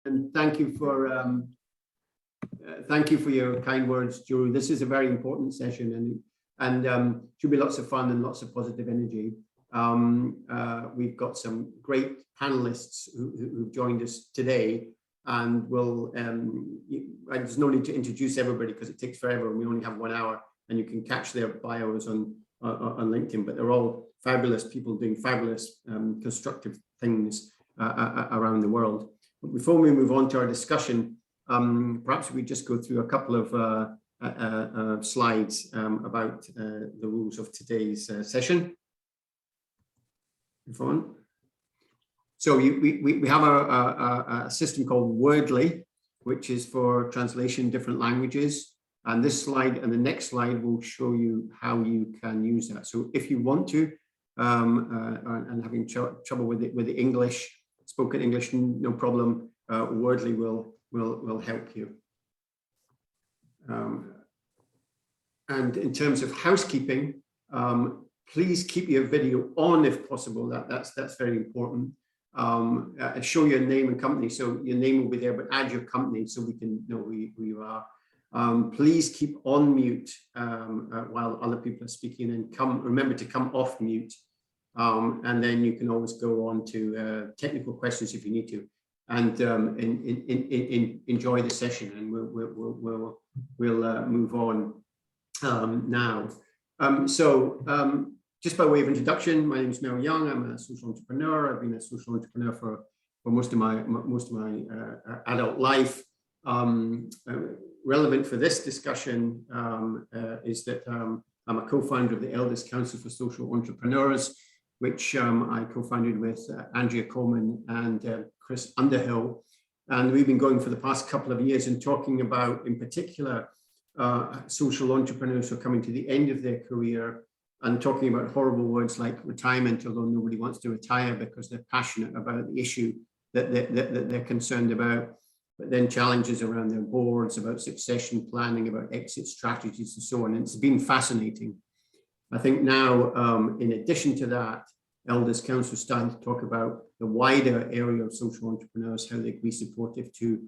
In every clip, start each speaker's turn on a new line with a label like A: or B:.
A: And thank you for your kind words, Drew. This is a very important session, and should be lots of fun and lots of positive energy. We've got some great panelists who've joined us today, and there's no need to introduce everybody because it takes forever, and we only have 1 hour, and you can catch their bios on LinkedIn. But they're all fabulous people doing fabulous constructive things around the world. But before we move on to our discussion, perhaps we just go through a couple of slides about the rules of today's session. Move on. So we have a system called Wordly, which is for translation in different languages. And this slide and the next slide will show you how you can use that. So if you want to, and having trouble with the English, spoken English, no problem. Wordly will help you. And in terms of housekeeping, please keep your video on if possible. That's very important. Show your name and company, so your name will be there, but add your company so we can know who you are. Please keep on mute while other people are speaking, and remember to come off mute. And then you can always go on to technical questions if you need to, and enjoy the session. And we'll move on now. Just by way of introduction, my name is Mel Young. I'm a social entrepreneur. I've been a social entrepreneur for most of my adult life. Relevant for this discussion is that I'm a co-founder of the Elders Council for Social Entrepreneurs, which I co-founded with Andrea Coleman and Chris Underhill. And we've been going for the past couple of years and talking about, in particular, social entrepreneurs who are coming to the end of their career, and talking about horrible words like retirement, although nobody wants to retire because they're passionate about the issue that they're concerned about. But then challenges around their boards, about succession planning, about exit strategies and so on. And it's been fascinating. I think now, in addition to that, Elders Council is starting to talk about the wider area of social entrepreneurs, how they can be supportive to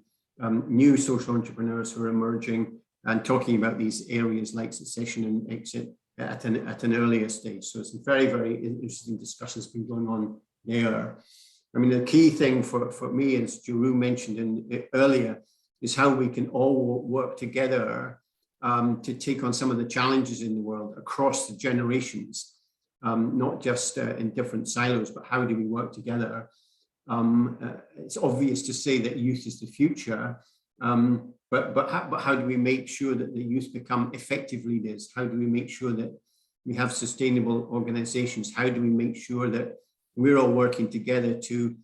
A: new social entrepreneurs who are emerging, and talking about these areas like succession and exit at an earlier stage. So some very, very interesting discussions been going on there. I mean, the key thing for me, as Jeroen mentioned earlier, is how we can all work together to take on some of the challenges in the world across the generations, not just in different silos, but how do we work together? It's obvious to say that youth is the future, but how do we make sure that the youth become effective leaders? How do we make sure that we have sustainable organizations? How do we make sure that we're all working together to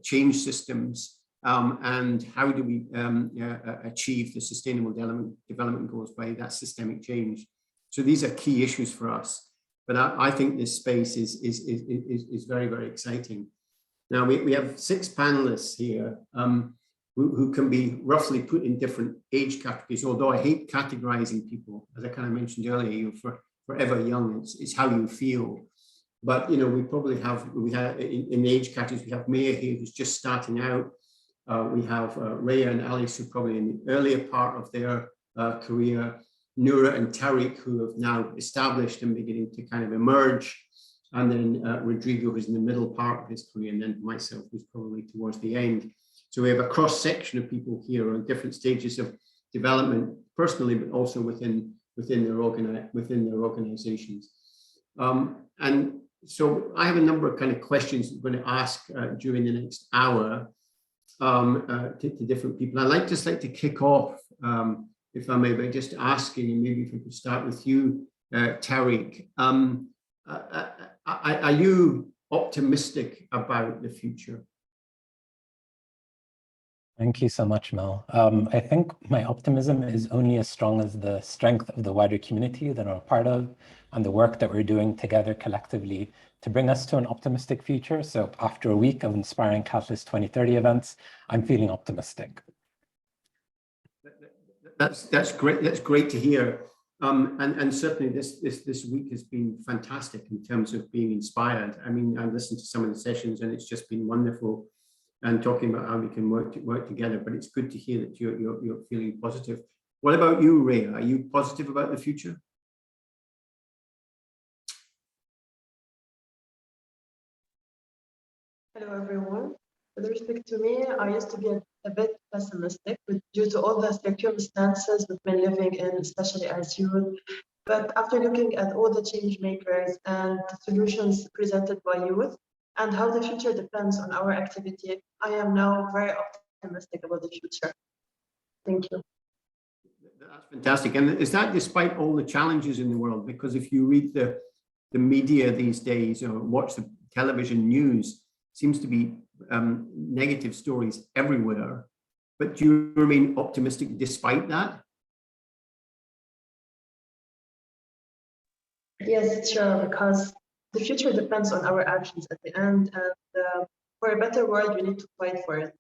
A: change systems, and how do we achieve the sustainable development goals by that systemic change? So these are key issues for us. But I think this space is very, very exciting. Now we have 6 panelists here who can be roughly put in different age categories. Although I hate categorizing people, as I kind of mentioned earlier, you're forever young. It's how you feel. But you know, we have in the age categories, we have Maya here who's just starting out. We have Rhea and Alice who are probably in the earlier part of their career. Noura and Tariq who have now established and beginning to kind of emerge. And then Rodrigo who's in the middle part of his career, and then myself who's probably towards the end. So we have a cross section of people here on different stages of development, personally, but also within their organizations. And so I have a number of kind of questions I'm going to ask during the next hour to different people. I'd just like to kick off, if I may, by just asking, and maybe if we could start with you, Tariq. Are you optimistic about the future?
B: Thank you so much, Mel. I think my optimism is only as strong as the strength of the wider community that I'm a part of, and the work that we're doing together collectively to bring us to an optimistic future. So after a week of inspiring Catalyst 2030 events, I'm feeling optimistic.
A: That's great. That's great to hear. And certainly this week has been fantastic in terms of being inspired. I mean, I listened to some of the sessions and it's just been wonderful. and talking about how we can work together. But it's good to hear that you're feeling positive. What about you, Ray? Are you positive about the future?
C: Hello, everyone. With respect to me, I used to be a bit pessimistic due to all the circumstances we've been living in, especially as youth. But after looking at all the change makers and solutions presented by youth and how the future depends on our activity, I am now very optimistic about the future. Thank you.
A: That's fantastic. And is that despite all the challenges in the world? Because if you read the media these days or watch the television news, seems to be negative stories everywhere. But do you remain optimistic despite that?
C: Yes, sure, because the future depends on our actions at the end, and for a better world, we need to fight for it.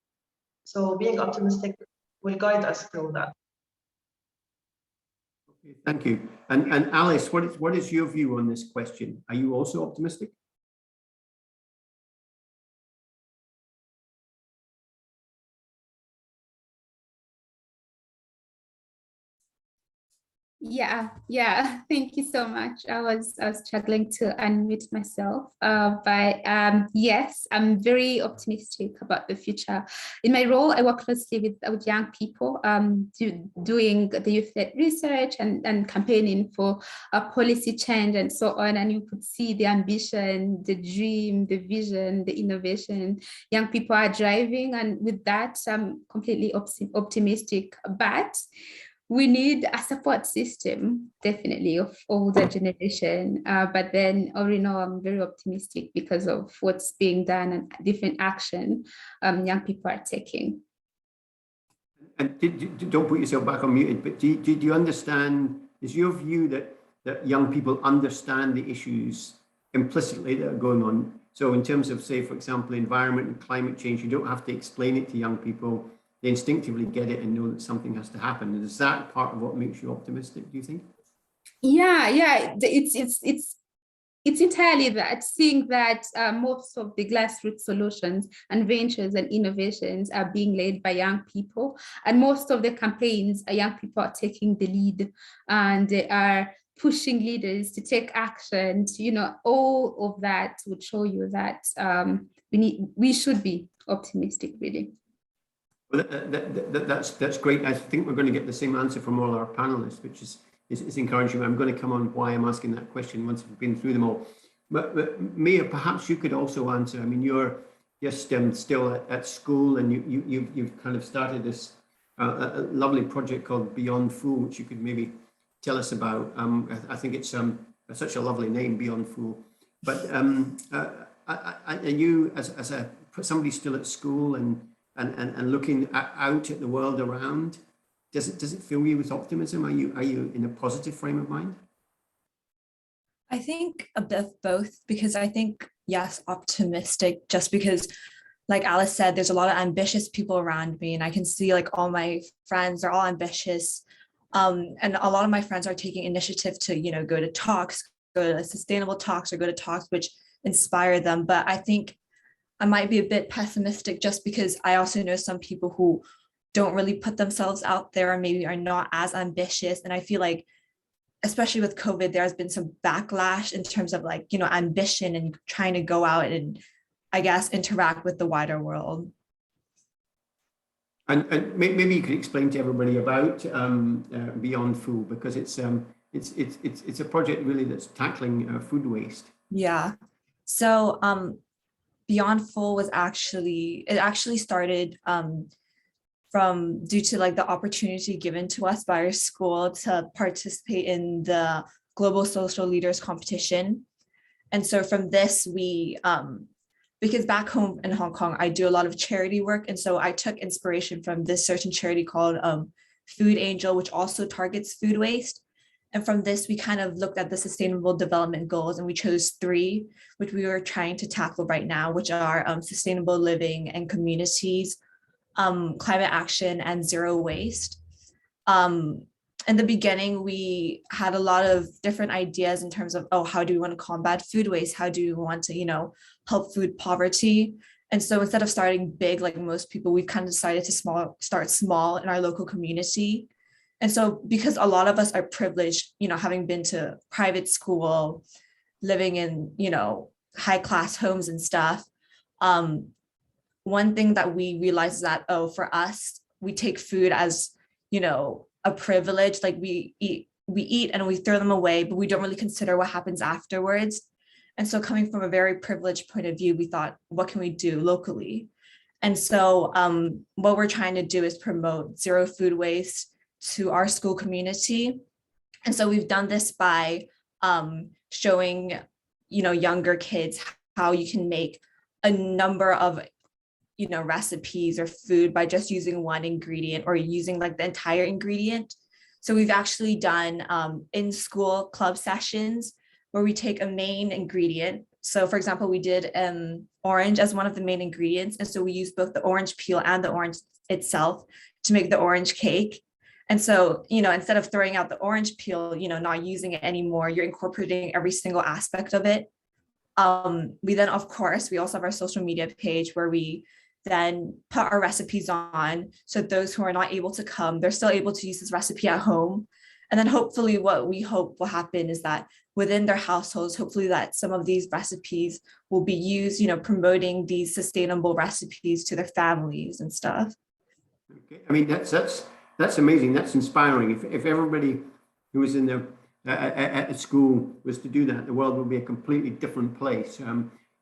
C: So being optimistic will guide us through that.
A: Okay, thank you. And Alice, what is your view on this question? Are you also optimistic?
D: Yeah. Thank you so much. I was struggling to unmute myself, but yes, I'm very optimistic about the future. In my role, I work closely with young people, doing the youth-led research and campaigning for policy change and so on. And you could see the ambition, the dream, the vision, the innovation young people are driving, and with that, I'm completely optimistic. But we need a support system, definitely, of older generation. But then, all in all, I'm very optimistic because of what's being done and different action young people are taking.
A: And don't put yourself back on muted, but do you understand, is your view that young people understand the issues implicitly that are going on? So in terms of, say, for example, environment and climate change, you don't have to explain it to young people. They instinctively get it and know that something has to happen. And is that part of what makes you optimistic, do you think?
D: Yeah, it's entirely that, seeing that most of the grassroots solutions and ventures and innovations are being led by young people, and most of the campaigns, young people are taking the lead, and they are pushing leaders to take action. All of that would show you that we should be optimistic, really.
A: Well, that's great. I think we're going to get the same answer from all our panelists, which is encouraging. I'm going to come on why I'm asking that question once we've been through them all. But Mia, perhaps you could also answer. I mean, you're just still at school, and you've kind of started this a lovely project called Beyond Fool, which you could maybe tell us about. I think it's such a lovely name, Beyond Fool. But are you, as somebody still at school and looking out at the world around, does it fill you with optimism? Are you in a positive frame of mind?
E: I think a bit of both, because I think, yes, optimistic, just because, like Alice said, there's a lot of ambitious people around me, and I can see like all my friends are all ambitious. And a lot of my friends are taking initiative to, go to talks, go to sustainable talks, or go to talks which inspire them. But I think I might be a bit pessimistic, just because I also know some people who don't really put themselves out there and maybe are not as ambitious. And I feel like, especially with COVID, there has been some backlash in terms of like, ambition and trying to go out and, I guess, interact with the wider world.
A: And maybe you could explain to everybody about Beyond Food, because it's a project really that's tackling food waste.
E: Yeah. So Beyond Full was actually started from due to like the opportunity given to us by our school to participate in the Global Social Leaders Competition. And so from this, we, because back home in Hong Kong, I do a lot of charity work. And so I took inspiration from this certain charity called Food Angel, which also targets food waste. And from this, we kind of looked at the Sustainable Development Goals, and we chose 3, which we are trying to tackle right now, which are sustainable living and communities, climate action, and zero waste. In the beginning, we had a lot of different ideas in terms of, how do we want to combat food waste? How do we want to, help food poverty? And so instead of starting big, like most people, we've kind of decided to start small in our local community. And so because a lot of us are privileged, having been to private school, living in, high class homes and stuff, one thing that we realize is that, for us, we take food as, a privilege. Like we eat and we throw them away, but we don't really consider what happens afterwards. And so coming from a very privileged point of view, we thought, what can we do locally? And so what we're trying to do is promote zero food waste to our school community. And so we've done this by showing, younger kids how you can make a number of, recipes or food by just using one ingredient or using like the entire ingredient. So we've actually done in-school club sessions where we take a main ingredient. So for example, we did orange as one of the main ingredients. And so we use both the orange peel and the orange itself to make the orange cake. And so, instead of throwing out the orange peel, not using it anymore, you're incorporating every single aspect of it. We then, of course, we also have our social media page where we then put our recipes on. So those who are not able to come, they're still able to use this recipe at home. And then hopefully what we hope will happen is that within their households, hopefully that some of these recipes will be used, promoting these sustainable recipes to their families and stuff.
A: Okay. I mean, that's amazing. That's inspiring. If everybody who was in at school was to do that, the world would be a completely different place.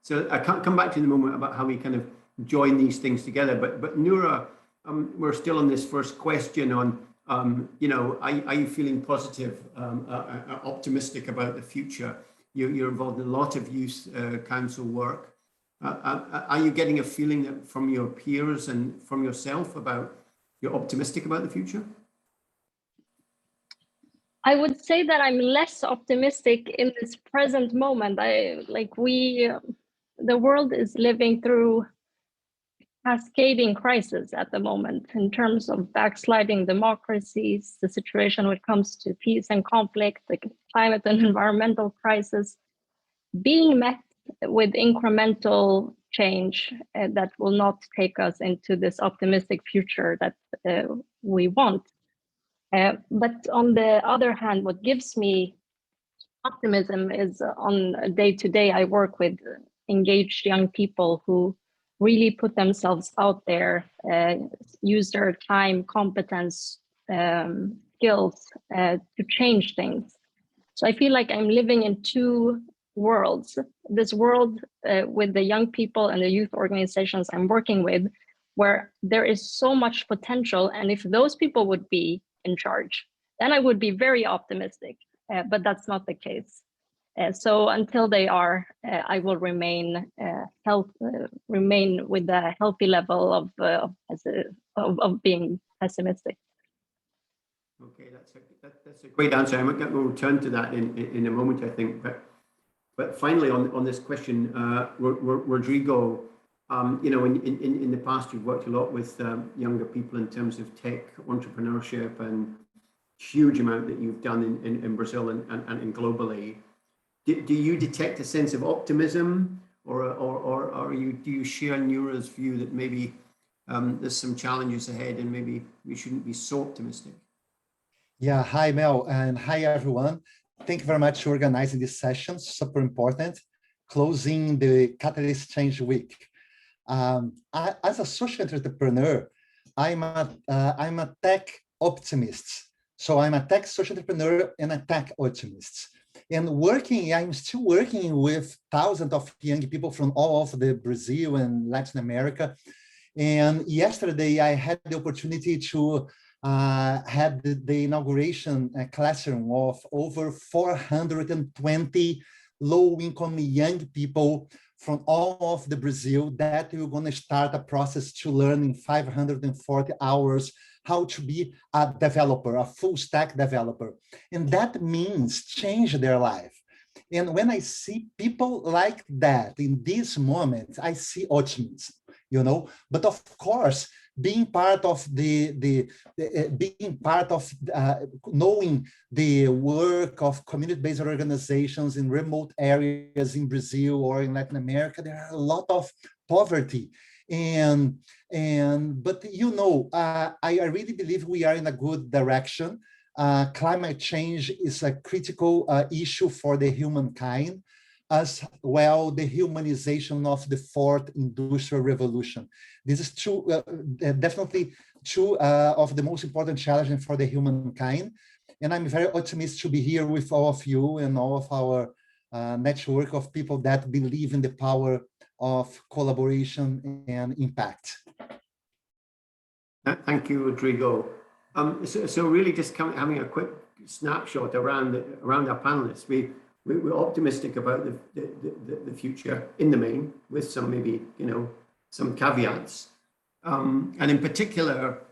A: So I can't come back to you in a moment about how we kind of join these things together. But Noura, we're still on this first question on, are you feeling positive, optimistic about the future? You're involved in a lot of youth council work. Are you getting a feeling that from your peers and from yourself about you're optimistic about the future?
F: I would say that I'm less optimistic in this present moment. The world is living through cascading crisis at the moment in terms of backsliding democracies, the situation when it comes to peace and conflict, the climate and environmental crisis, being met with incremental change that will not take us into this optimistic future that we want. But on the other hand, what gives me optimism is on a day-to-day, I work with engaged young people who really put themselves out there, use their time, competence, skills to change things. So I feel like I'm living in two worlds. This world with the young people and the youth organizations I'm working with, where there is so much potential. And if those people would be in charge, then I would be very optimistic, but that's not the case. So until they are, I will remain with a healthy level of being pessimistic.
A: Okay, that's a great answer. We'll return to that in a moment, I think. But finally, on this question, Rodrigo, in the past, you've worked a lot with younger people in terms of tech entrepreneurship, and huge amount that you've done in Brazil and globally. Do you detect a sense of optimism, or do you share Noura's view that maybe there's some challenges ahead and maybe we shouldn't be so optimistic?
G: Yeah, hi Mel, and hi everyone. Thank you very much for organizing this session, super important, closing the Catalyst Change Week. As a social entrepreneur, I'm a tech optimist. So I'm a tech social entrepreneur and a tech optimist. And I'm still working with thousands of young people from all over the Brazil and Latin America. And yesterday I had the opportunity to have the inauguration classroom of over 420 low-income young people from all of the Brazil that we're going to start a process to learn in 540 hours how to be a developer, a full stack developer. And that means change their life. And when I see people like that in this moment, I see optimism. you know. But of course, being part of knowing the work of community-based organizations in remote areas in Brazil or in Latin America, there are a lot of poverty. But you know, I really believe we are in a good direction. Climate change is a critical issue for the humankind, as well the humanization of the fourth industrial revolution. This is true, definitely true of the most important challenge for the humankind. And I'm very optimistic to be here with all of you and all of our network of people that believe in the power of collaboration and impact.
A: Thank you, Rodrigo. So really just having a quick snapshot around our panelists. We're optimistic about the future in the main, with some maybe, you know, some caveats. And in particular,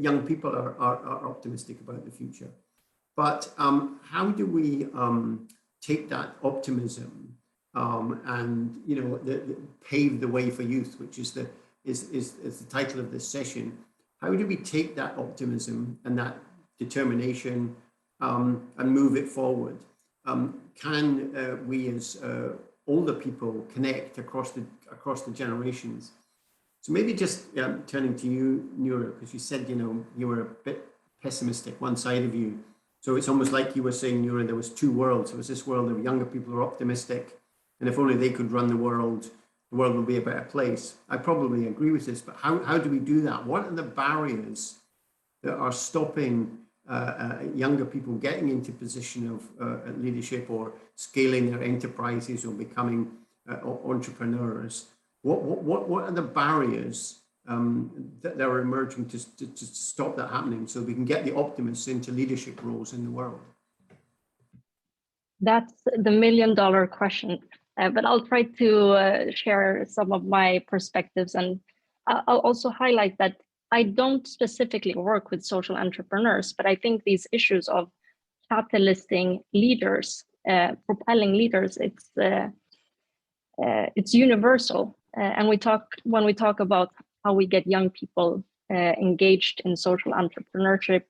A: young people are optimistic about the future. But how do we take that optimism and, you know, pave the way for youth, which is the title of this session? How do we take that optimism and that determination and move it forward? Can we as older people connect across the generations? So maybe just turning to you, Nura, because you said, you know, you were a bit pessimistic, one side of you. So it's almost like you were saying, Nura, there was two worlds. There was this world of younger people who are optimistic, and if only they could run the world would be a better place. I probably agree with this, but how do we do that? What are the barriers that are stopping younger people getting into position of leadership or scaling their enterprises or becoming entrepreneurs? What are the barriers that are emerging to stop that happening, so we can get the optimists into leadership roles in the world?
F: That's the $1 million question, but I'll try to share some of my perspectives, and I'll also highlight that I don't specifically work with social entrepreneurs, but I think these issues of catalyzing leaders, propelling leaders, it's universal. And when we talk about how we get young people engaged in social entrepreneurship,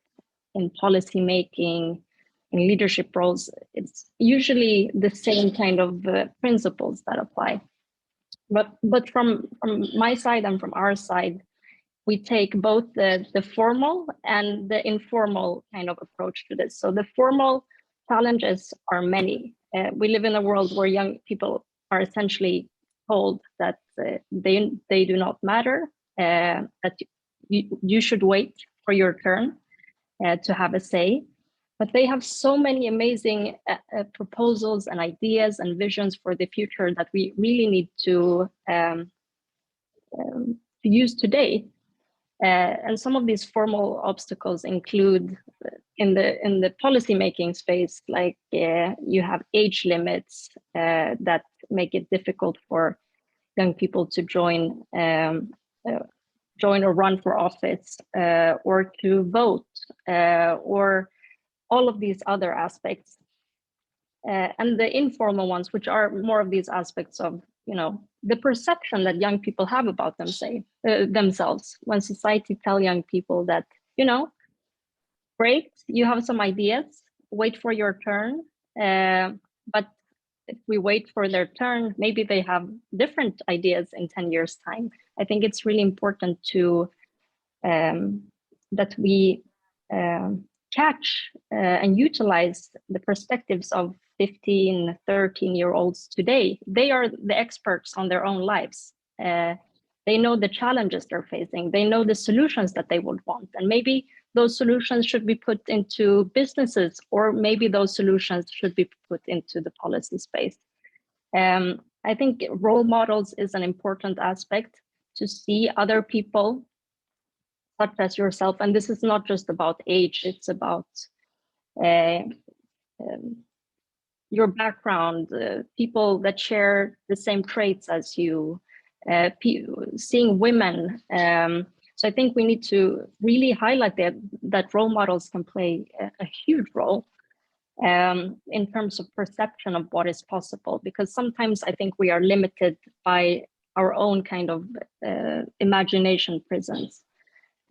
F: in policy making, in leadership roles, it's usually the same kind of principles that apply. But from my side and from our side, we take both the formal and the informal kind of approach to this. So the formal challenges are many. We live in a world where young people are essentially told that they do not matter, that you should wait for your turn to have a say. But they have so many amazing proposals and ideas and visions for the future that we really need to use today. And some of these formal obstacles include in the policy making space, like you have age limits that make it difficult for young people to join or run for office or to vote or all of these other aspects. And the informal ones, which are more of these aspects of, you know, the perception that young people have about themselves. When society tell young people that, you know, great, you have some ideas, wait for your turn. But if we wait for their turn, maybe they have different ideas in 10 years' time. I think it's really important to that we catch and utilize the perspectives of 15, 13-year-olds today. They are the experts on their own lives. They know the challenges they're facing. They know the solutions that they would want. And maybe those solutions should be put into businesses, or maybe those solutions should be put into the policy space. I think role models is an important aspect, to see other people such as yourself. And this is not just about age, it's about your background, people that share the same traits as you, seeing women. So I think we need to really highlight that role models can play a huge role in terms of perception of what is possible, because sometimes I think we are limited by our own kind of imagination prisons.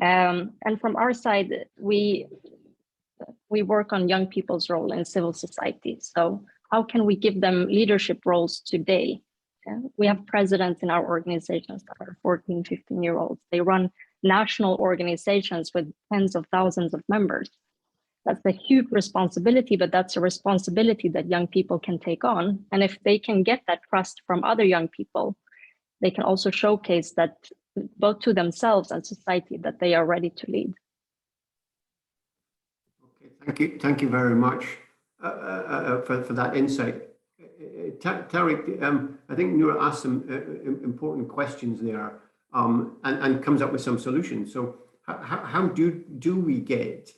F: And from our side, we work on young people's role in civil society. So how can we give them leadership roles today? We have presidents in our organizations that are 14, 15-year-olds. They run national organizations with tens of thousands of members. That's a huge responsibility, but that's a responsibility that young people can take on. And if they can get that trust from other young people, they can also showcase that both to themselves and society that they are ready to lead.
A: Okay, thank you very much for that insight. Tariq, I think Noura asked some important questions there and comes up with some solutions. So how do we get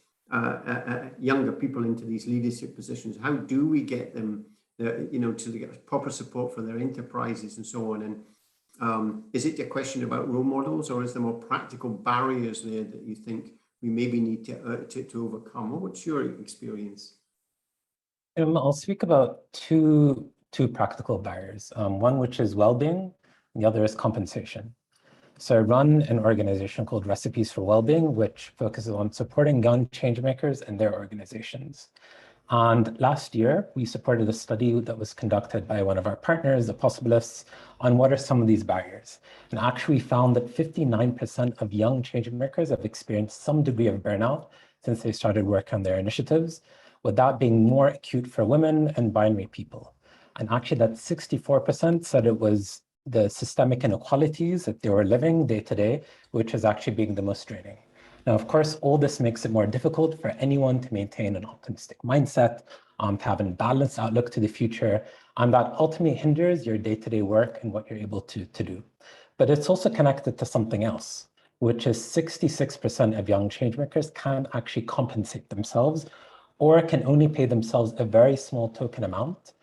A: younger people into these leadership positions? How do we get them, to get proper support for their enterprises and so on? And is it a question about role models, or is there more practical barriers there that you think we maybe need to overcome? What's your experience?
B: I'll speak about two practical barriers. One which is well-being, and the other is compensation. So I run an organization called Recipes for Wellbeing, which focuses on supporting young changemakers and their organizations. And last year, we supported a study that was conducted by one of our partners, the Possibilists, on what are some of these barriers. And actually found that 59% of young changemakers have experienced some degree of burnout since they started work on their initiatives, with that being more acute for women and binary people. And actually that 64% said it was the systemic inequalities that they were living day to day, which is actually being the most draining. Now, of course, all this makes it more difficult for anyone to maintain an optimistic mindset, to have a balanced outlook to the future, and that ultimately hinders your day-to-day work and what you're able to do. But it's also connected to something else, which is 66% of young changemakers can actually compensate themselves or can only pay themselves a very small token amount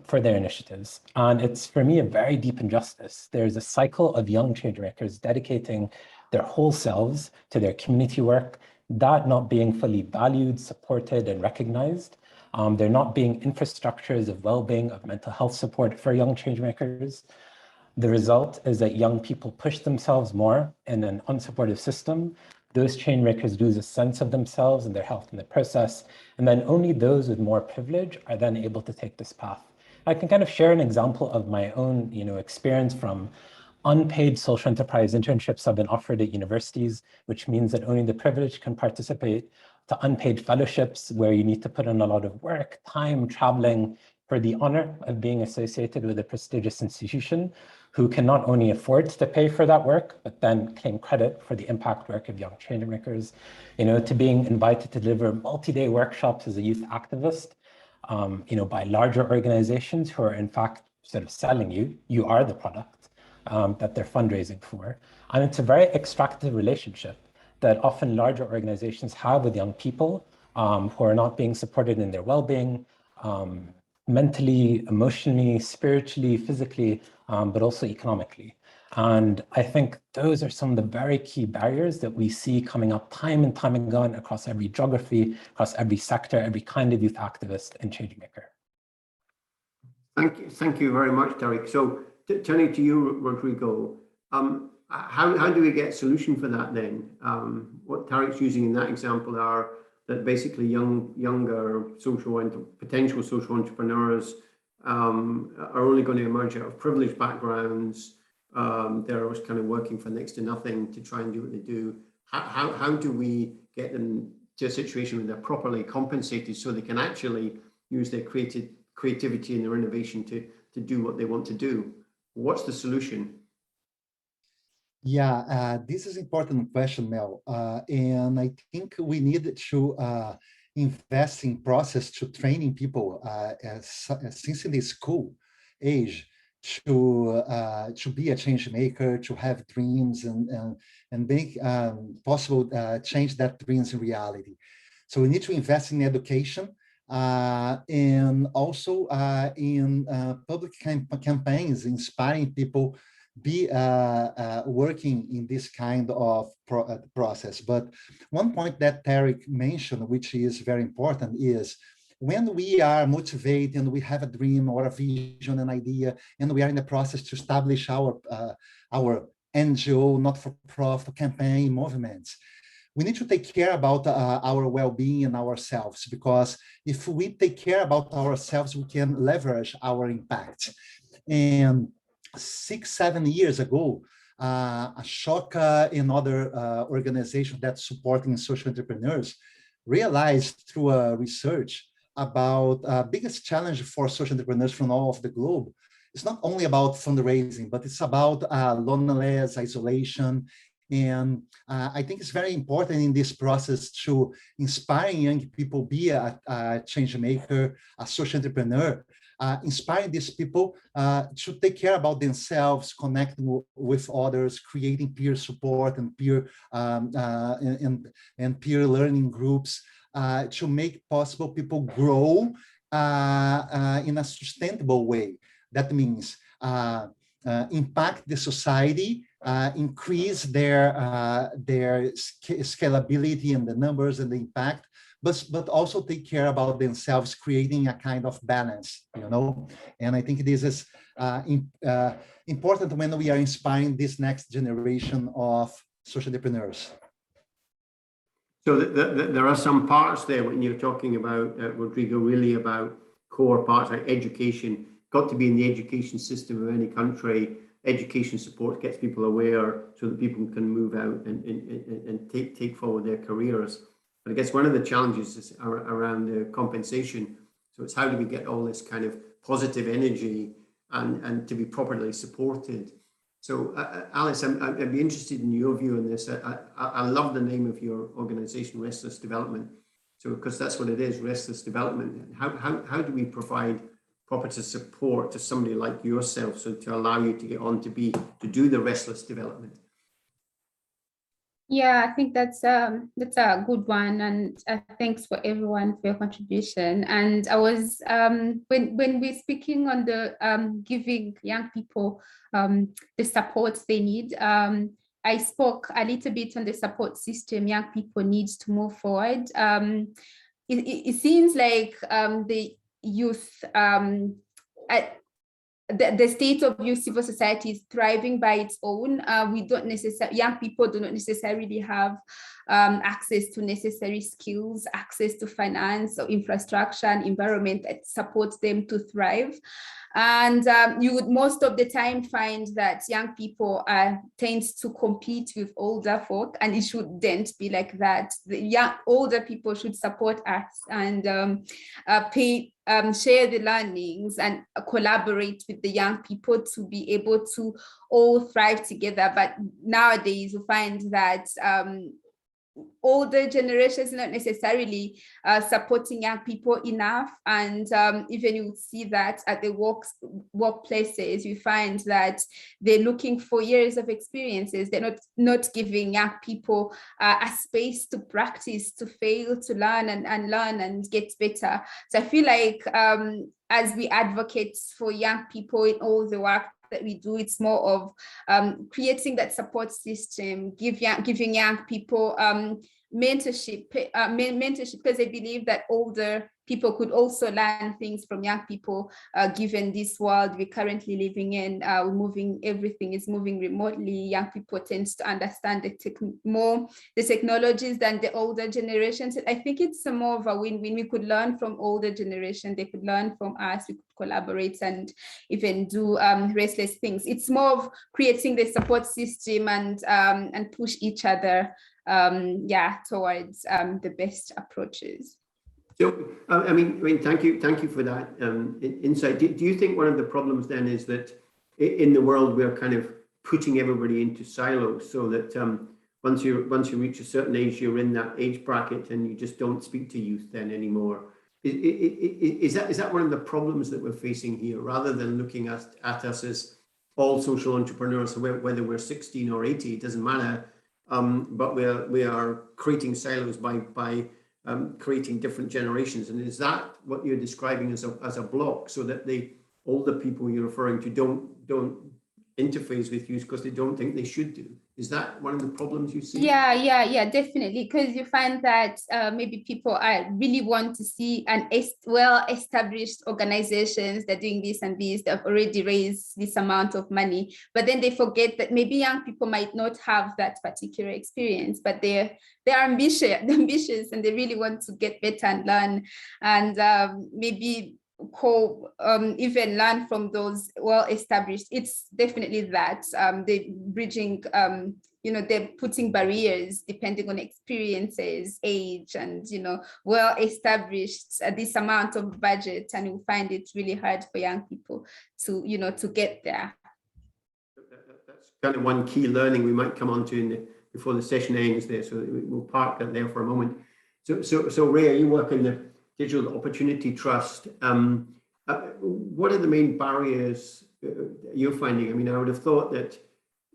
B: for their initiatives. And it's, for me, a very deep injustice. There's a cycle of young changemakers dedicating their whole selves to their community work, that not being fully valued, supported, and recognized. There not being infrastructures of well-being, of mental health support for young changemakers. The result is that young people push themselves more in an unsupportive system. Those changemakers lose a sense of themselves and their health in the process. And then only those with more privilege are then able to take this path. I can kind of share an example of my own experience from unpaid social enterprise internships I've been offered at universities, which means that only the privileged can participate, to unpaid fellowships where you need to put in a lot of work, time, traveling for the honor of being associated with a prestigious institution who can not only afford to pay for that work, but then claim credit for the impact work of young changemakers, to being invited to deliver multi-day workshops as a youth activist, by larger organizations who are in fact sort of selling you are the product that they're fundraising for. And it's a very extractive relationship that often larger organizations have with young people who are not being supported in their well-being, mentally, emotionally, spiritually, physically, but also economically. And I think those are some of the very key barriers that we see coming up time and time again across every geography, across every sector, every kind of youth activist and changemaker.
A: Thank you very much, Tariq. So turning to you, Rodrigo, how do we get a solution for that then? What Tariq's using in that example are that basically younger potential social entrepreneurs are only going to emerge out of privileged backgrounds. They're always kind of working for next to nothing to try and do what they do. How do we get them to a situation where they're properly compensated so they can actually use their creativity and their innovation to do what they want to do? What's the solution?
G: Yeah, this is an important question, Mel. And I think we need to invest in process to training people since in the school age to be a change maker, to have dreams and make possible change that dreams in reality. So we need to invest in education and also in public campaigns, inspiring people be working in this kind of process. But one point that Tariq mentioned, which is very important, is when we are motivated and we have a dream or a vision, an idea, and we are in the process to establish our NGO, not-for-profit campaign movements, we need to take care about our well-being and ourselves, because if we take care about ourselves, we can leverage our impact. And 6-7 years ago, Ashoka and other organizations that supporting social entrepreneurs realized through research about biggest challenge for social entrepreneurs from all of the globe. It's not only about fundraising, but it's about loneliness, isolation. And I think it's very important in this process to inspire young people, be a change maker, a social entrepreneur, inspiring these people to take care about themselves, connecting with others, creating peer support and peer and peer learning groups to make possible people grow in a sustainable way. That means impact the society, increase their scalability and the numbers and the impact, but also take care about themselves, creating a kind of balance, you know. And I think this is important when we are inspiring this next generation of social entrepreneurs.
A: So there are some parts there when you're talking about, Rodrigo, really about core parts like education, got to be in the education system of any country. Education support gets people aware so that people can move out and take forward their careers. But I guess one of the challenges is around the compensation. So it's how do we get all this kind of positive energy and to be properly supported. So Alice, I'd be interested in your view on this. I love the name of your organization, Restless Development. So because that's what it is, restless development. How do we provide proper support to somebody like yourself, so to allow you to get on to do the restless development?
D: Yeah, I think that's a good one, and thanks for everyone for your contribution. And I was when we're speaking on the giving young people the support they need. I spoke a little bit on the support system young people need to move forward. It seems like the youth, the state of youth civil society is thriving by its own. Young people do not necessarily have access to necessary skills, access to finance or infrastructure and environment that supports them to thrive. And you would most of the time find that young people tend to compete with older folk, and it shouldn't be like that. The older people should support us and share the learnings and collaborate with the young people to be able to all thrive together. But nowadays you find that older generations not necessarily supporting young people enough, and even you see that at the workplaces you find that they're looking for years of experiences. They're not giving young people a space to practice, to fail, to learn and get better. So I feel like as we advocate for young people in all the work that we do, it's more of creating that support system, giving young people mentorship, because I believe that older people could also learn things from young people, given this world we're currently living in. Everything is moving remotely. Young people tend to understand the technologies than the older generations. I think it's more of a win-win. We could learn from older generation, they could learn from us, we could collaborate and even do restless things. It's more of creating the support system and push each other towards the best approaches.
A: So, I mean, thank you for that insight. Do you think one of the problems then is that in the world we're kind of putting everybody into silos, so that once you reach a certain age, you're in that age bracket and you just don't speak to youth then anymore? Is that one of the problems that we're facing here, rather than looking at us as all social entrepreneurs, whether we're 16 or 80, it doesn't matter, but we are creating silos by creating different generations? And is that what you're describing as a block, so that the older people you're referring to don't interface with youth because they don't think they should do. Is that one of the problems you see?
D: Yeah, definitely. Because you find that maybe people really want to see an well-established organizations that are doing this and this, that have already raised this amount of money, but then they forget that maybe young people might not have that particular experience, but they're ambitious and they really want to get better and learn, and maybe even learn from those well-established. It's definitely that they're bridging, they're putting barriers depending on experiences, age, and well-established this amount of budget, and you find it really hard for young people to get there.
A: That's kind of one key learning we might come on to before the session ends there, so we'll park that there for a moment. So Ray, you work in the Digital Opportunity Trust. What are the main barriers you're finding? I mean, I would have thought that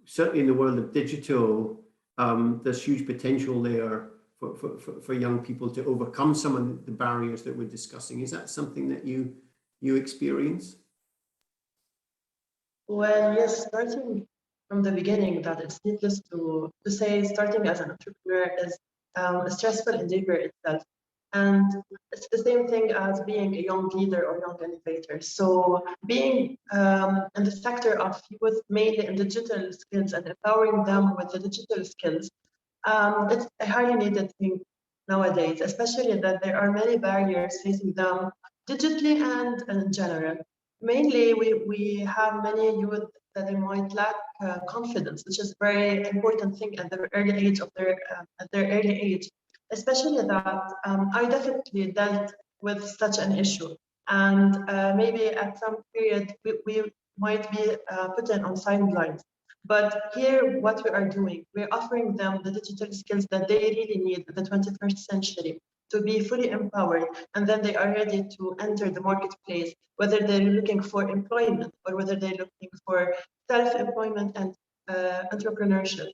A: certainly in the world of digital, there's huge potential there for young people to overcome some of the barriers that we're discussing. Is that something that you experience?
C: Well, yes, starting from the beginning, that it's needless to say starting as an entrepreneur is a stressful endeavor itself. And it's the same thing as being a young leader or young innovator. So being in the sector of youth, mainly in digital skills and empowering them with the digital skills, it's a highly needed thing nowadays, especially that there are many barriers facing them digitally and in general. Mainly, we have many youth that they might lack confidence, which is a very important thing at the early age of their early age. Especially that I definitely dealt with such an issue, and maybe at some period we might be put on sidelines. But here, what we are doing, we're offering them the digital skills that they really need in the 21st century to be fully empowered, and then they are ready to enter the marketplace, whether they're looking for employment or whether they're looking for self-employment and entrepreneurship.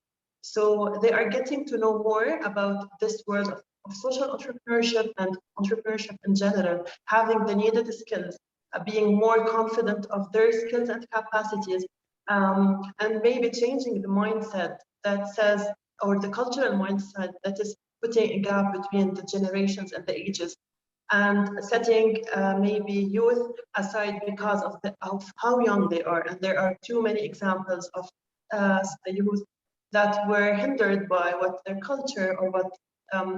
C: So they are getting to know more about this world of social entrepreneurship and entrepreneurship in general, having the needed skills, being more confident of their skills and capacities, and maybe changing the mindset that says, or the cultural mindset that is putting a gap between the generations and the ages, and setting maybe youth aside because of how young they are. And there are too many examples of youth that were hindered by what their culture or what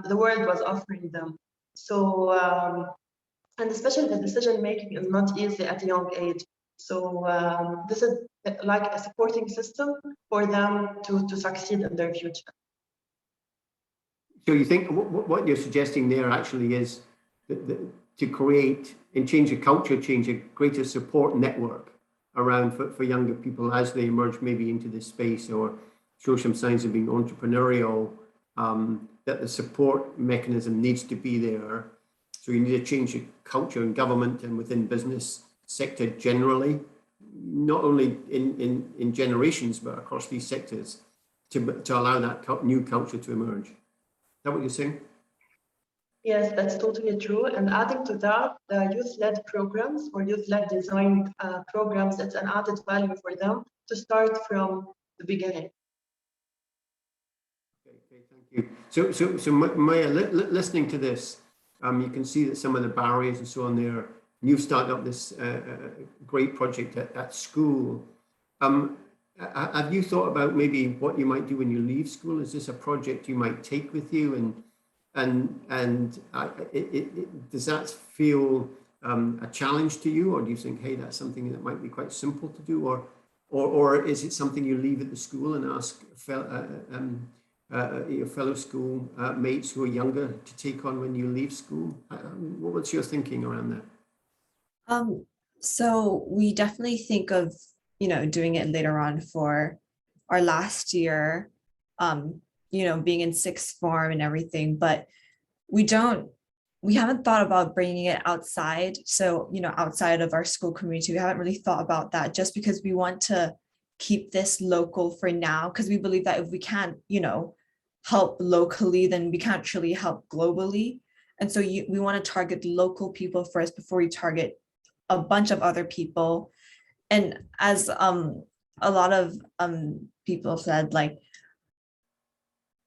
C: the world was offering them. So, and especially the decision making is not easy at a young age. So this is like a supporting system for them to succeed in their future.
A: So you think what you're suggesting there actually is to create and change a culture, change a greater support network around for younger people as they emerge maybe into this space or show some signs of being entrepreneurial, that the support mechanism needs to be there. So you need to change the culture in government and within business sector generally, not only in generations, but across these sectors to allow that new culture to emerge. Is that what you're saying?
C: Yes, that's totally true. And adding to that, the youth-led programs or youth-led design programs, it's an added value for them to start from the beginning.
A: Okay, thank you. So Maya, listening to this, you can see that some of the barriers and so on there. You've started up this great project at school. Have you thought about maybe what you might do when you leave school? Is this a project you might take with you, and does that feel a challenge to you, or do you think, hey, that's something that might be quite simple to do, or is it something you leave at the school and ask your fellow school mates who are younger to take on when you leave school? What's your thinking around that?
E: So we definitely think of, doing it later on for our last year, being in sixth form and everything, but we haven't thought about bringing it outside. So, outside of our school community, we haven't really thought about that just because we want to keep this local for now, because we believe that if we can't, help locally, then we can't truly help globally. And so we want to target local people first before we target a bunch of other people. And as a lot of people said, like,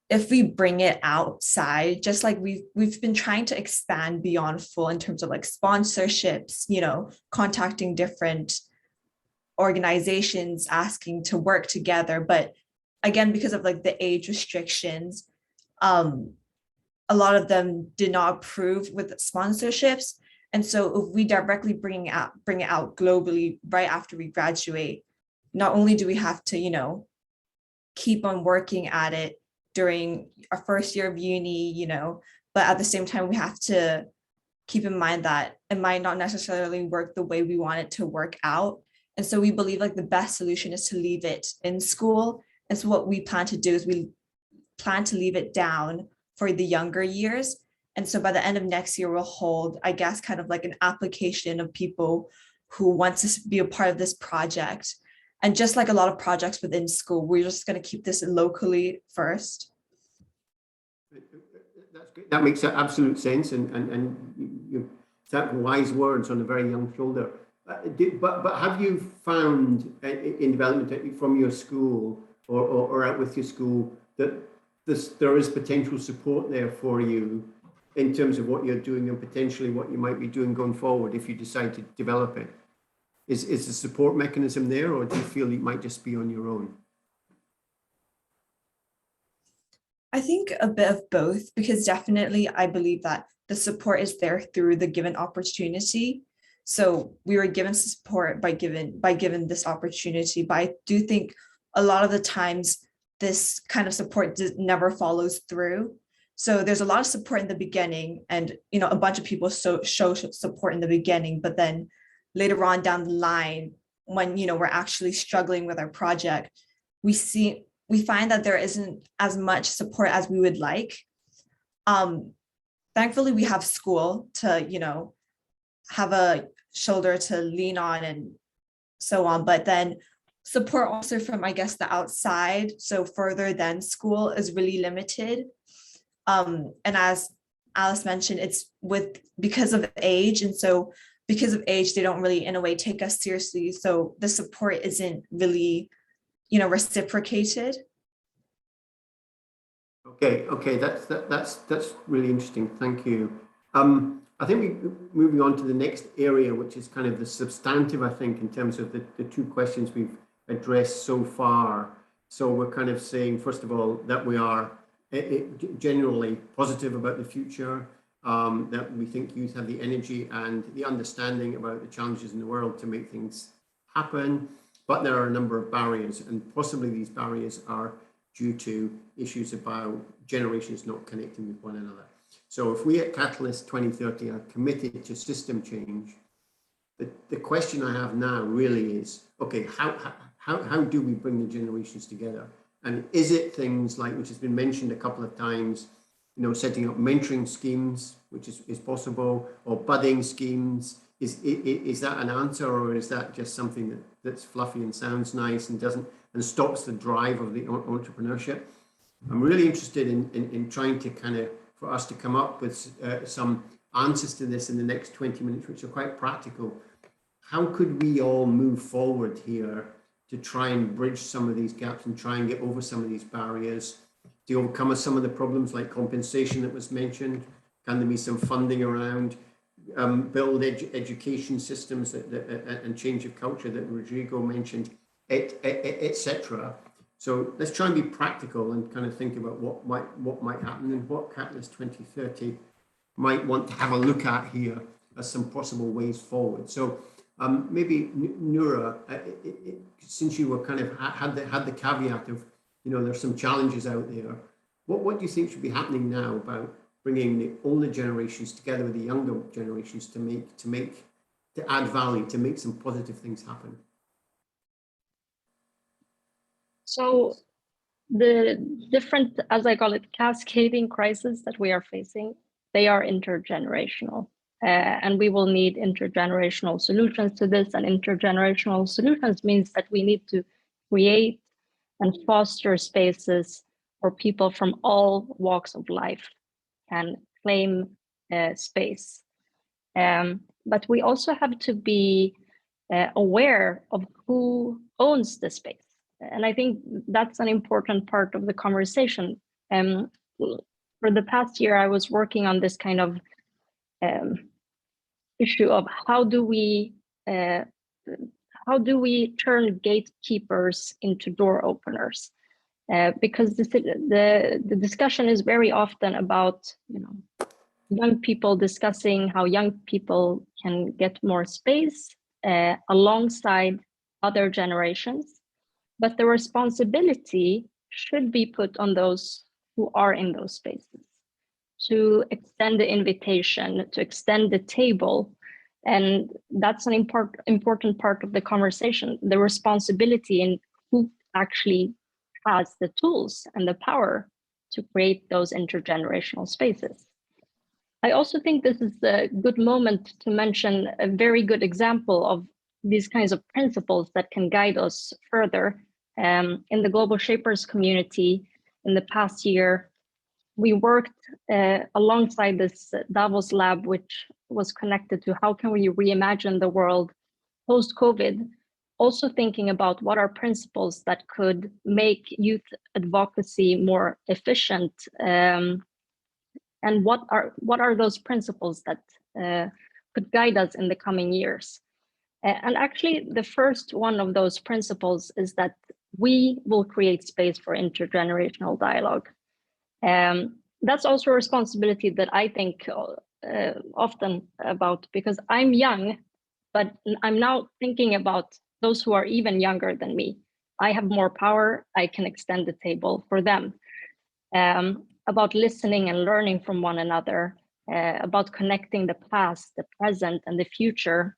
E: if we bring it outside, just like we've been trying to expand beyond full in terms of like sponsorships, you know, contacting different organizations, asking to work together. But again, because of like the age restrictions, a lot of them did not approve with sponsorships. And so if we directly bring it out globally right after we graduate, not only do we have to, you know, keep on working at it during our first year of uni, you know, but at the same time, we have to keep in mind that it might not necessarily work the way we want it to work out. And so we believe like the best solution is to leave it in school. And so what we plan to do is we plan to leave it down for the younger years. And so by the end of next year, we'll hold, I guess, kind of like an application of people who want to be a part of this project. And just like a lot of projects within school, we're just going to keep this locally first.
A: That's great. That makes absolute sense, and you that wise words on a very young shoulder. But have you found in development from your school or out with your school that there is potential support there for you in terms of what you're doing and potentially what you might be doing going forward if you decide to develop it? Is the support mechanism there, or do you feel you might just be on your own?
E: I think a bit of both, because definitely I believe that the support is there through the given opportunity. So we were given support by given this opportunity, but I do think a lot of the times this kind of support never follows through. So there's a lot of support in the beginning, and you know, a bunch of people show support in the beginning, but then later on down the line, when you know we're actually struggling with our project, we find that there isn't as much support as we would like. Thankfully, we have school to, you know, have a shoulder to lean on and so on. But then support also from, I guess, the outside, so further than school, is really limited. And as Alice mentioned, it's because of age. And so because of age, they don't really, in a way, take us seriously. So the support isn't really, you know, reciprocated.
A: Okay, that's really interesting. Thank you. I think moving on to the next area, which is kind of the substantive, I think, in terms of the two questions we've addressed so far. So we're kind of saying, first of all, that we are generally positive about the future, that we think youth have the energy and the understanding about the challenges in the world to make things happen. But there are a number of barriers, and possibly these barriers are due to issues about generations not connecting with one another. So if we at Catalyst 2030 are committed to system change, the question I have now really is, okay, how do we bring the generations together? And is it things like, which has been mentioned a couple of times, you know, setting up mentoring schemes, which is possible, or budding schemes? Is that an answer, or is that just something that's fluffy and sounds nice and stops the drive of the entrepreneurship? I'm really interested in trying to kind of, for us to come up with some answers to this in the next 20 minutes, which are quite practical. How could we all move forward here to try and bridge some of these gaps and try and get over some of these barriers, to overcome some of the problems like compensation that was mentioned? Can there be some funding around build education systems and change of culture that Rodrigo mentioned, etc. So let's try and be practical and kind of think about what might happen and what Catalyst 2030 might want to have a look at here as some possible ways forward. So maybe Noura, since you were kind of had the caveat of, you know, there's some challenges out there. What do you think should be happening now about bringing the older generations together with the younger generations to add value, to make some positive things happen?
F: So the different, as I call it, cascading crises that we are facing, they are intergenerational. And we will need intergenerational solutions to this. And intergenerational solutions means that we need to create and foster spaces where people from all walks of life can claim space. But we also have to be aware of who owns the space. And I think that's an important part of the conversation. For the past year, I was working on this kind of issue of how do we turn gatekeepers into door openers? Because the discussion is very often about, young people discussing how young people can get more space alongside other generations, but the responsibility should be put on those who are in those spaces to extend the invitation, to extend the table. And that's an important part of the conversation, the responsibility in who actually has the tools and the power to create those intergenerational spaces. I also think this is a good moment to mention a very good example of these kinds of principles that can guide us further. In the Global Shapers community, in the past year, we worked alongside this Davos lab, which was connected to how can we reimagine the world post-COVID, also thinking about what are principles that could make youth advocacy more efficient, and what are those principles that could guide us in the coming years. And actually, the first one of those principles is that we will create space for intergenerational dialogue. That's also a responsibility that I think often about, because I'm young, but I'm now thinking about those who are even younger than me. I have more power, I can extend the table for them. About listening and learning from one another, about connecting the past, the present, and the future,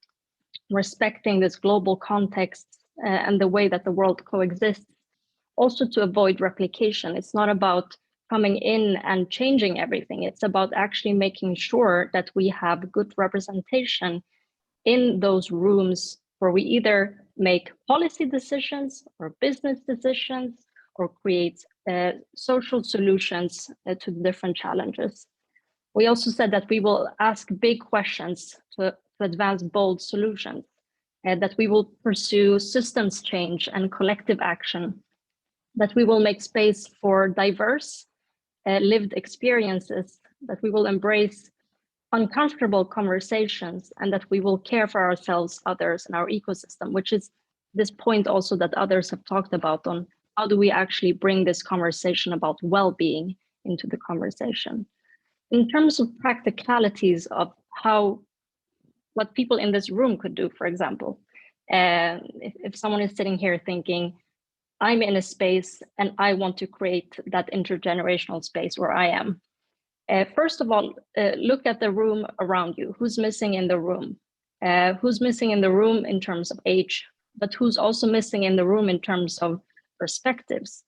F: respecting this global context and the way that the world coexists, also to avoid replication. It's not about coming in and changing everything. It's about actually making sure that we have good representation in those rooms where we either make policy decisions or business decisions or create social solutions to different challenges. We also said that we will ask big questions to advance bold solutions, that we will pursue systems change and collective action, that we will make space for diverse lived experiences, that we will embrace uncomfortable conversations, and that we will care for ourselves, others, and our ecosystem, which is this point also that others have talked about on how do we actually bring this conversation about well-being into the conversation. In terms of practicalities of what people in this room could do, for example, if someone is sitting here thinking, I'm in a space and I want to create that intergenerational space where I am. First of all, look at the room around you. Who's missing in the room? Who's missing in the room in terms of age, but who's also missing in the room in terms of perspectives,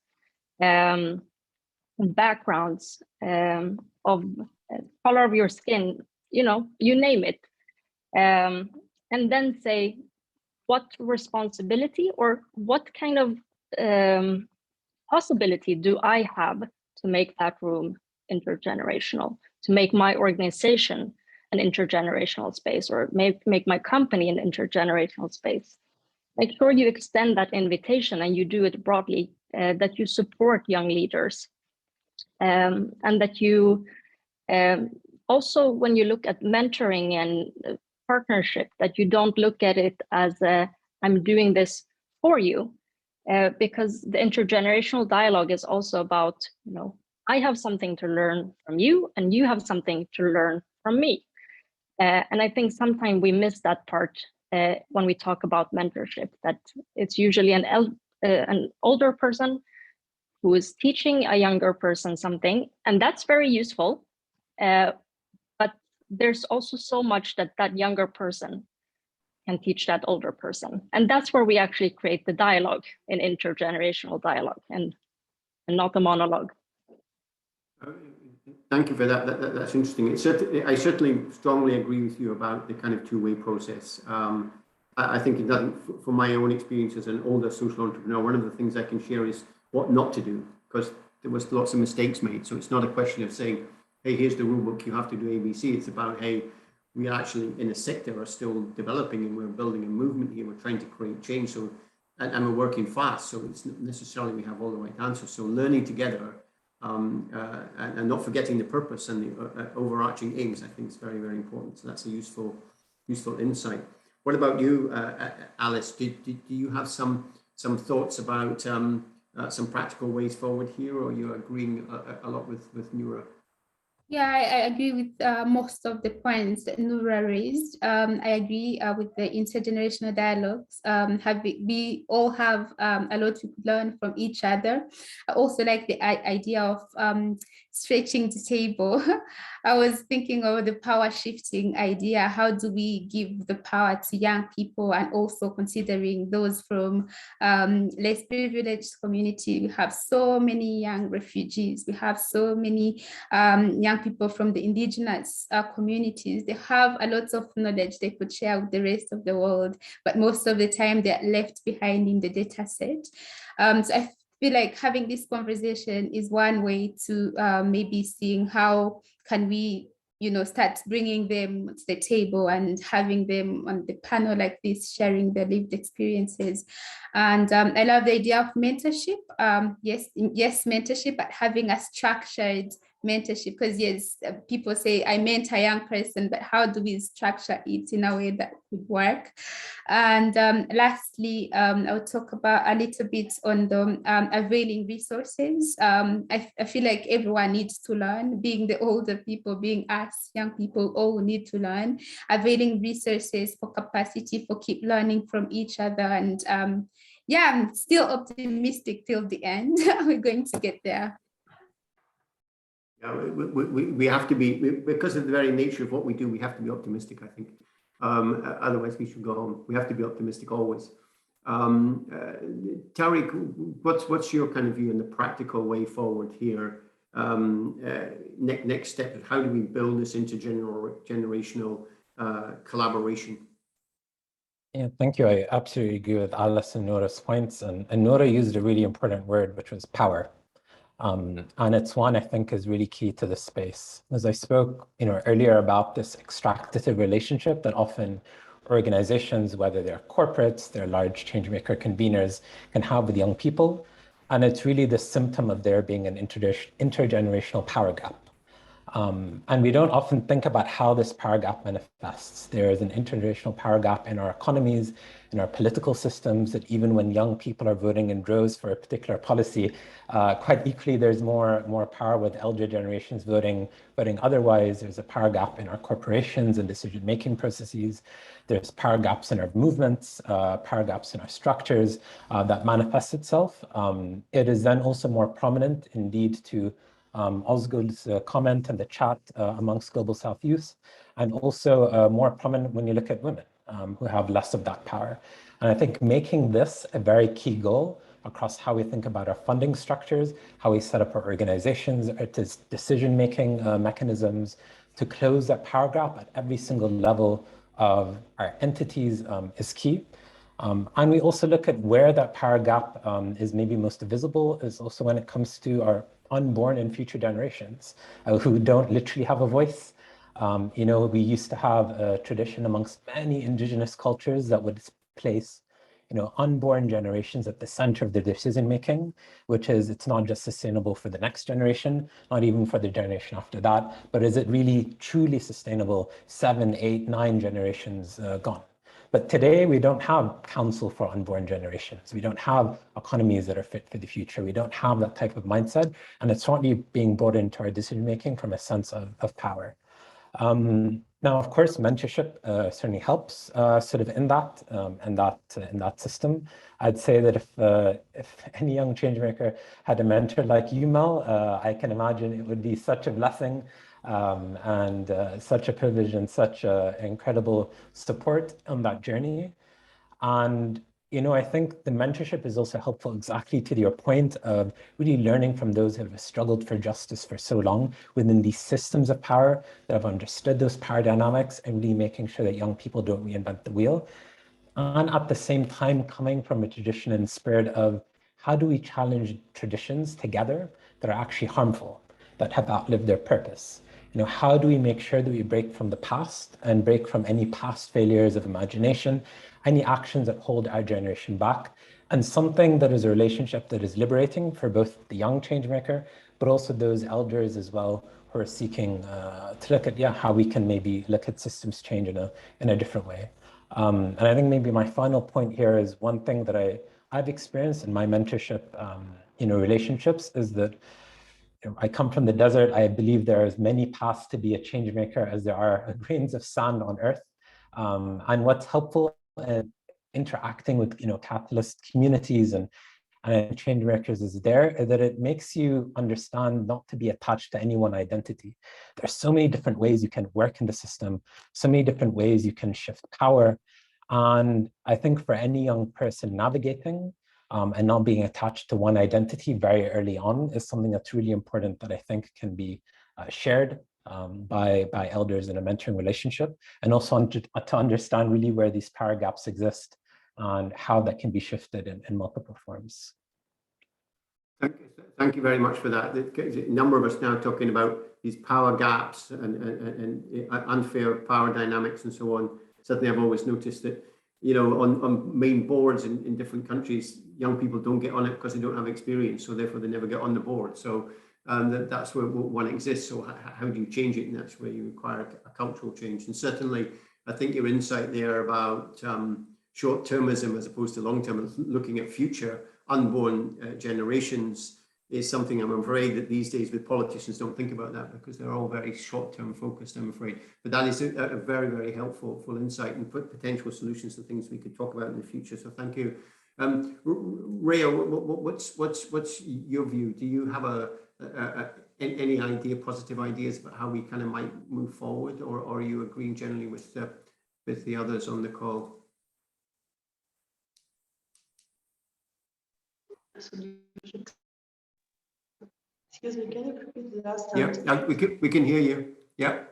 F: backgrounds, of color of your skin, you name it. And then say, what responsibility or what kind of possibility do I have to make that room intergenerational, to make my organization an intergenerational space, or make my company an intergenerational space? Make sure you extend that invitation and you do it broadly, that you support young leaders, and that you also, when you look at mentoring and partnership, that you don't look at it as I'm doing this for you, because the intergenerational dialogue is also about, I have something to learn from you and you have something to learn from me. And I think sometimes we miss that part when we talk about mentorship, that it's usually an older person who is teaching a younger person something, and that's very useful. But there's also so much that younger person can teach that older person. And that's where we actually create the dialogue, in intergenerational dialogue, and not a monologue.
A: Thank you for that. That's interesting. I certainly strongly agree with you about the kind of two-way process. I think it doesn't, from my own experience as an older social entrepreneur, one of the things I can share is what not to do, because there was lots of mistakes made. So it's not a question of saying, hey, here's the rule book, you have to do ABC. It's about, hey, we actually in a sector are still developing and we're building a movement here. We're trying to create change. So and we're working fast, so it's not necessarily we have all the right answers. So learning together and not forgetting the purpose and the overarching aims, I think is very, very important. So that's a useful insight. What about you, Alice? Do you have some thoughts about some practical ways forward here, or are you agreeing a lot with Noura?
D: Yeah, I agree with most of the points that Noura raised. I agree with the intergenerational dialogues. We all have a lot to learn from each other. I also like the idea of stretching the table. I was thinking of the power shifting idea. How do we give the power to young people, and also considering those from less privileged community? We have so many young refugees. We have so many young people from the indigenous communities. They have a lot of knowledge they could share with the rest of the world, but most of the time they're left behind in the data set. So I feel like having this conversation is one way to maybe seeing how can we start bringing them to the table and having them on the panel like this, sharing their lived experiences. And I love the idea of mentorship. Yes, mentorship, but having a structured mentorship, because yes, people say I mentor a young person, but how do we structure it in a way that could work? And lastly, I'll talk about a little bit on the availing resources. I feel like everyone needs to learn, being the older people, being us, young people, all need to learn, availing resources for capacity, for keep learning from each other. And yeah, I'm still optimistic till the end. We're going to get there.
A: Yeah, we have to be, because of the very nature of what we do, we have to be optimistic, I think. Otherwise we should go home. We have to be optimistic always. Tariq, what's your kind of view on the practical way forward here? Next step, how do we build this intergenerational collaboration?
B: Yeah, thank you. I absolutely agree with Alice and Noura's points. And Noura used a really important word, which was power. And it's one I think is really key to this space. As I spoke earlier about this extractive relationship that often organizations, whether they're corporates, they're large changemaker conveners, can have with young people. And it's really the symptom of there being an intergenerational power gap. And we don't often think about how this power gap manifests. There is an intergenerational power gap in our economies, in our political systems, that even when young people are voting in droves for a particular policy, quite equally, there's more power with elder generations voting otherwise. There's a power gap in our corporations and decision-making processes. There's power gaps in our movements, power gaps in our structures that manifests itself. It is then also more prominent indeed to Ozgul's comment in the chat amongst Global South youth, and also more prominent when you look at women who have less of that power. And I think making this a very key goal across how we think about our funding structures, how we set up our organizations, our decision-making mechanisms to close that power gap at every single level of our entities is key. And we also look at where that power gap is maybe most visible is also when it comes to our unborn and future generations who don't literally have a voice. We used to have a tradition amongst many indigenous cultures that would place unborn generations at the center of the decision making, which is it's not just sustainable for the next generation, not even for the generation after that, but is it really truly sustainable 7, 8, 9 generations gone? But today we don't have counsel for unborn generations. We don't have economies that are fit for the future. We don't have that type of mindset. And it's certainly being brought into our decision-making from a sense of power. Now, of course, mentorship certainly helps sort of in that system. I'd say that if any young changemaker had a mentor like you, Mel, I can imagine it would be such a blessing and such a privilege and such incredible support on that journey. And I think the mentorship is also helpful exactly to your point of really learning from those who have struggled for justice for so long within these systems of power that have understood those power dynamics and really making sure that young people don't reinvent the wheel. And at the same time, coming from a tradition and spirit of how do we challenge traditions together that are actually harmful, that have outlived their purpose? How do we make sure that we break from the past and break from any past failures of imagination, any actions that hold our generation back, and something that is a relationship that is liberating for both the young change maker, but also those elders as well who are seeking to look at how we can maybe look at systems change in a different way. And I think maybe my final point here is one thing that I've experienced in my mentorship, relationships is that I come from the desert. I believe there are as many paths to be a change maker as there are grains of sand on earth. And what's helpful in interacting with catalyst communities and change makers is that it makes you understand not to be attached to any one identity. There's so many different ways you can work in the system, so many different ways you can shift power. And I think for any young person navigating and not being attached to one identity very early on is something that's really important that I think can be shared by elders in a mentoring relationship, and also to understand really where these power gaps exist and how that can be shifted in multiple forms.
A: Thank you very much for that. A number of us now talking about these power gaps and unfair power dynamics and so on. Certainly, I've always noticed that, on main boards in different countries, young people don't get on it because they don't have experience, so therefore they never get on the board. So that's where one exists. So how do you change it? And that's where you require a cultural change. And certainly, I think your insight there about short-termism as opposed to long-term, looking at future unborn generations, is something I'm afraid that these days with politicians don't think about that, because they're all very short-term focused, I'm afraid. But that is a very, very helpful insight and potential solutions to things we could talk about in the future. So thank you. Rhea, what's your view? Do you have any positive ideas about how we kind of might move forward, or are you agreeing generally with the others on the call?
C: Excuse me, can you repeat the last sentence?
A: Yeah, we can hear you. Yeah.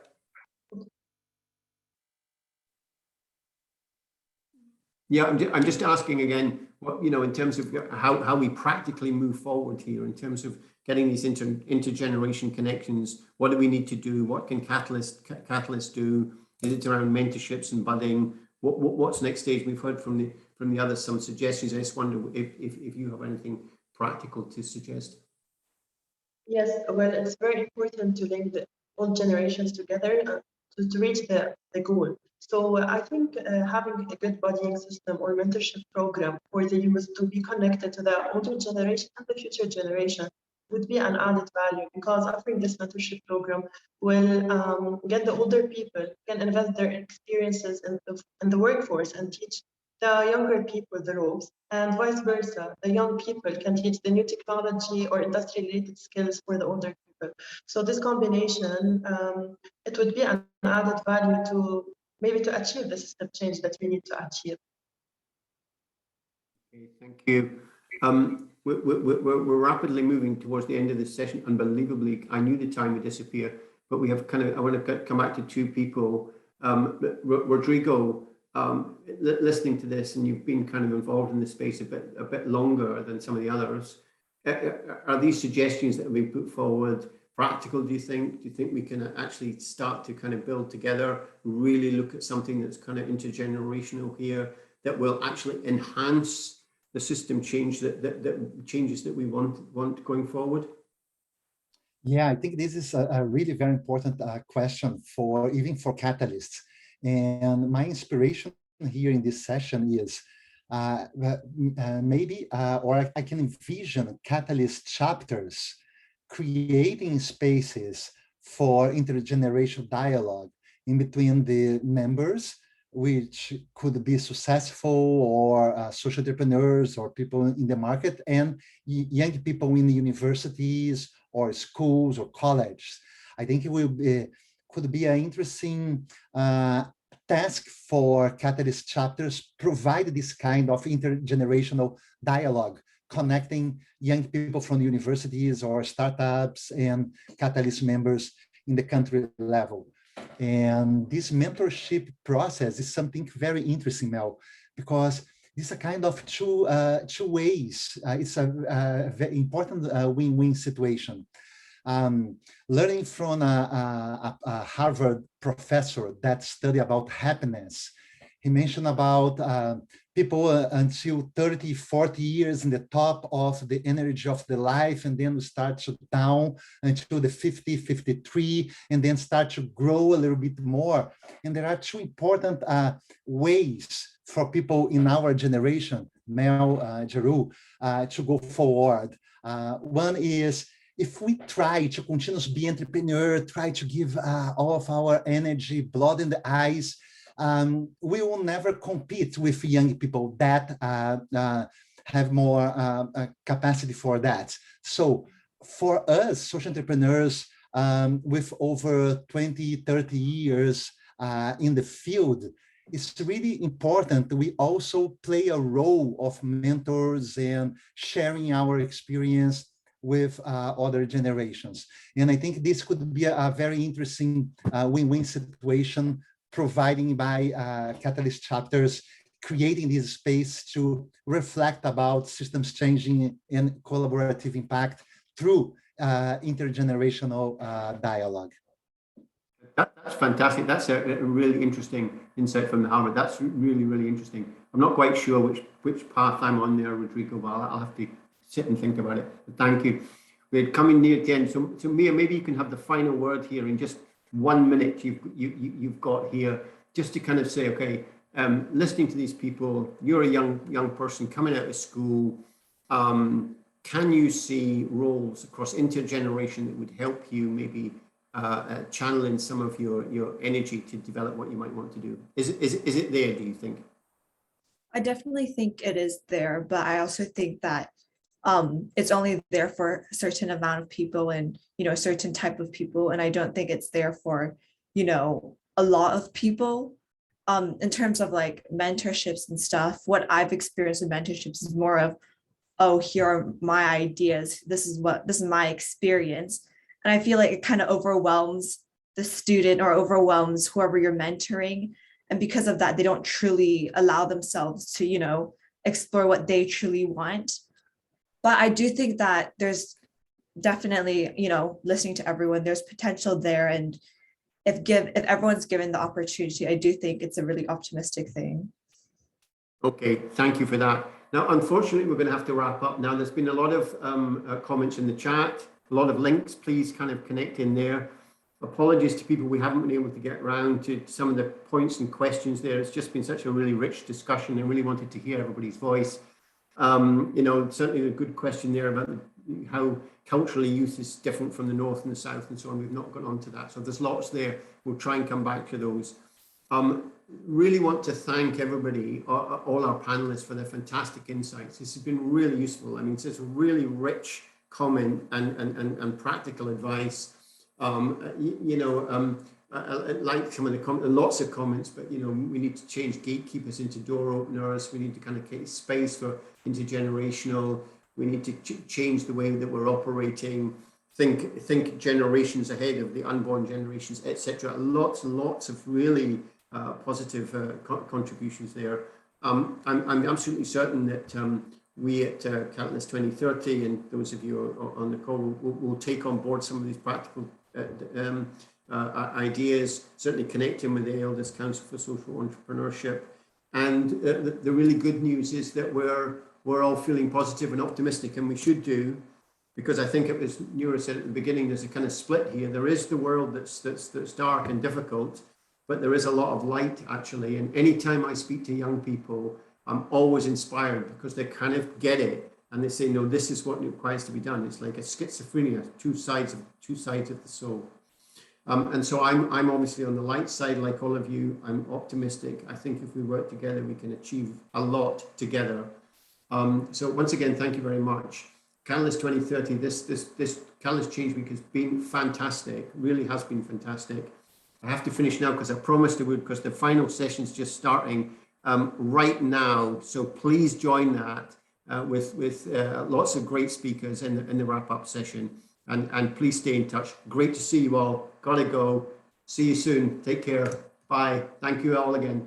A: Yeah, I'm just asking again, what, in terms of how we practically move forward here, in terms of getting these intergeneration connections. What do we need to do? What can catalysts do? Is it around mentorships and budding? What's next stage? We've heard from the others some suggestions. I just wonder if you have anything practical to suggest.
C: Yes, well, it's very important to link all generations together to reach the goal. So I think having a good buddying system or mentorship program for the youth to be connected to the older generation and the future generation would be an added value, because offering this mentorship program will get the older people can invest their experiences in the workforce and teach the younger people the ropes, and vice versa. The young people can teach the new technology or industry-related skills for the older people. So this combination, it would be an added value to achieve the system change that we need to achieve.
A: Okay, thank you. We're rapidly moving towards the end of this session. Unbelievably, I knew the time would disappear, but we have I want to come back to two people. Rodrigo, listening to this, and you've been kind of involved in this space a bit longer than some of the others. Are these suggestions that have been put forward practical, do you think? Do you think we can actually start to kind of build together, really look at something that's kind of intergenerational here, that will actually enhance the system change, that changes that we want going forward?
G: Yeah, I think this is a really very important question even for catalysts. And my inspiration here in this session is maybe, or I can envision catalyst chapters creating spaces for intergenerational dialogue in between the members, which could be successful or social entrepreneurs or people in the market, and young people in the universities or schools or colleges. I think it could be an interesting task for catalyst chapters, provide this kind of intergenerational dialogue, connecting young people from the universities or startups and catalyst members in the country level. And this mentorship process is something very interesting, Mel, because it's a kind of two ways. It's a very important win-win situation. Learning from a Harvard professor that studied about happiness, He mentioned about people until 30, 40 years in the top of the energy of the life, and then we start to down until the 50, 53, and then start to grow a little bit more. And there are two important ways for people in our generation, Mel, Jeru, to go forward. One is, if we try to continuously be entrepreneur, try to give all of our energy, blood in the eyes, we will never compete with young people that have more capacity for that. So for us, social entrepreneurs with over 20, 30 years in the field, it's really important that we also play a role of mentors and sharing our experience with other generations. And I think this could be a very interesting win-win situation, providing by Catalyst chapters, creating this space to reflect about systems changing and collaborative impact through intergenerational dialogue.
A: That's fantastic. That's a really interesting insight from the Harvard. That's really, really interesting. I'm not quite sure which path I'm on there, Rodrigo, but I'll have to sit and think about it. But thank you. We're coming near the end. So Mia, maybe you can have the final word here in just 1 minute you've got here, just to kind of say, okay, listening to these people, you're a young person coming out of school. Can you see roles across intergeneration that would help you maybe channel in some of your energy to develop what you might want to do? Is it there, do you think?
E: I definitely think it is there, but I also think that it's only there for a certain amount of people and, a certain type of people. And I don't think it's there for, a lot of people. In terms of like mentorships and stuff, what I've experienced with mentorships is more of, oh, here are my ideas. This is my experience. And I feel like it kind of overwhelms the student or overwhelms whoever you're mentoring. And because of that, they don't truly allow themselves to, explore what they truly want. But I do think that there's definitely, listening to everyone, there's potential there. And if everyone's given the opportunity, I do think it's a really optimistic thing.
A: Okay, thank you for that. Now, unfortunately, we're going to have to wrap up now. There's been a lot of comments in the chat, a lot of links. Please kind of connect in there. Apologies to people we haven't been able to get around to some of the points and questions there. It's just been such a really rich discussion. I really wanted to hear everybody's voice. Certainly a good question there about how culturally youth is different from the North and the South and so on. We've not gone on to that. So there's lots there. We'll try and come back to those. Really want to thank everybody, all our panelists, for their fantastic insights. This has been really useful. I mean, it's a really rich comment and practical advice. I like some of the lots of comments, but we need to change gatekeepers into door openers. We need to kind of create space for intergenerational. We need to change the way that we're operating. Think generations ahead of the unborn generations, etc. Lots and lots of really positive contributions there. I'm absolutely certain that we at Catalyst 2030 and those of you on the call will take on board some of these practical ideas, certainly connecting with the Elders Council for Social Entrepreneurship. And the really good news is that we're all feeling positive and optimistic, and we should do, because I think it was Nura said at the beginning, there's a kind of split here. There is the world that's dark and difficult, but there is a lot of light actually. And anytime I speak to young people, I'm always inspired because they kind of get it. And they say, no, this is what requires to be done. It's like a schizophrenia, two sides of the soul. And so I'm obviously on the light side, like all of you. I'm optimistic. I think if we work together, we can achieve a lot together. So once again, thank you very much. Catalyst 2030, this Catalyst Change Week has been fantastic, really has been fantastic. I have to finish now because I promised I would, because the final session's just starting right now. So please join that. With lots of great speakers in the wrap-up session, and please stay in touch. Great to see you all. Gotta go. See you soon. Take care. Bye. Thank you all again.